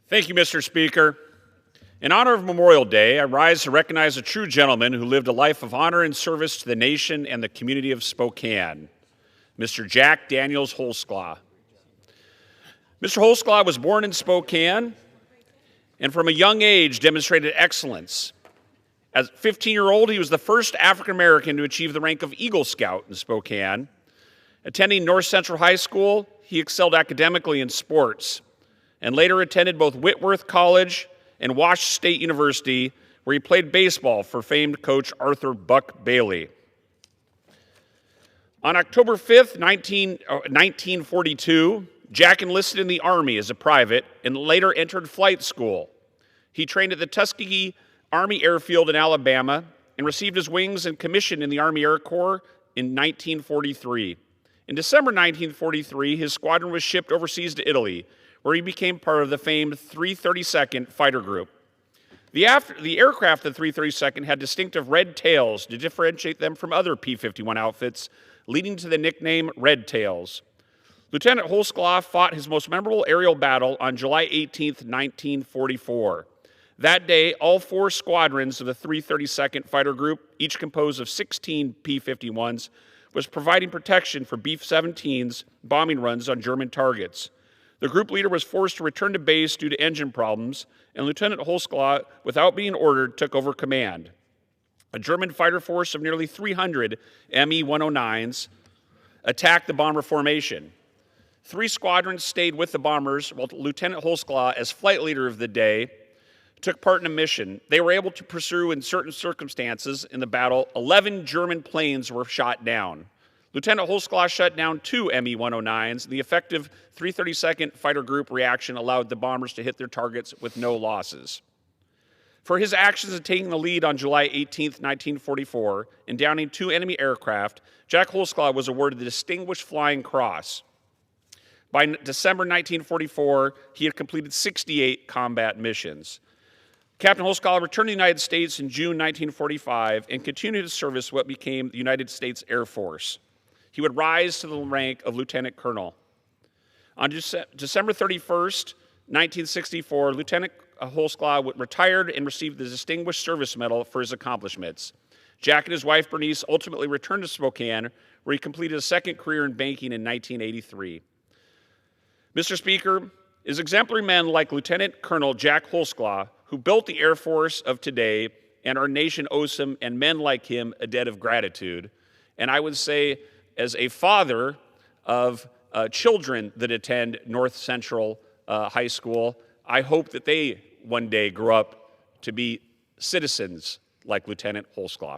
Thank you, Mr. Speaker. In honor of Memorial Day, I rise to recognize a true gentleman who lived a life of honor and service to the nation and the community of Spokane, Mr. Jack Daniels Holsclaw. Mr. Holsclaw was born in Spokane and from a young age demonstrated excellence. As a 15-year-old, he was the first African-American to achieve the rank of Eagle Scout in Spokane. Attending North Central High School, he excelled academically in sports and later attended both Whitworth College and Wash State University, where he played baseball for famed coach Arthur Buck Bailey. On October 5th, 1942, Jack enlisted in the Army as a private and later entered flight school. He trained at the Tuskegee Army Airfield in Alabama and received his wings and commissioned in the Army Air Corps in 1943. In December 1943, his squadron was shipped overseas to Italy, where he became part of the famed 332nd Fighter Group. The aircraft of the 332nd had distinctive red tails to differentiate them from other P-51 outfits, leading to the nickname Red Tails. Lieutenant Holsclaw fought his most memorable aerial battle on July 18, 1944. That day, all four squadrons of the 332nd Fighter Group, each composed of 16 P-51s, was providing protection for B-17's bombing runs on German targets. The group leader was forced to return to base due to engine problems, and Lieutenant Holsclaw, without being ordered, took over command. A German fighter force of nearly 300 Me-109s attacked the bomber formation. 3 squadrons stayed with the bombers, while Lieutenant Holsclaw, as flight leader of the day, took part in a mission. They were able to pursue, in certain circumstances in the battle, 11 German planes were shot down. Lieutenant Holsclaw shut down 2 Me-109s. The effective 332nd Fighter Group reaction allowed the bombers to hit their targets with no losses. For his actions in taking the lead on July 18, 1944, in downing 2 enemy aircraft, Jack Holsclaw was awarded the Distinguished Flying Cross. By December 1944, he had completed 68 combat missions. Captain Holsclaw returned to the United States in June 1945 and continued his service what became the United States Air Force. He would rise to the rank of lieutenant colonel. On December 31st, 1964, Lieutenant Holsclaw retired and received the Distinguished Service Medal for his accomplishments. Jack and his wife Bernice ultimately returned to Spokane, where he completed a second career in banking in 1983. Mr. Speaker, it is exemplary men like Lieutenant Colonel Jack Holsclaw who built the Air Force of today, and our nation owes him and men like him a debt of gratitude. And I would say, as a father of children that attend North Central High School, I hope that they one day grow up to be citizens like Lieutenant Holsclaw.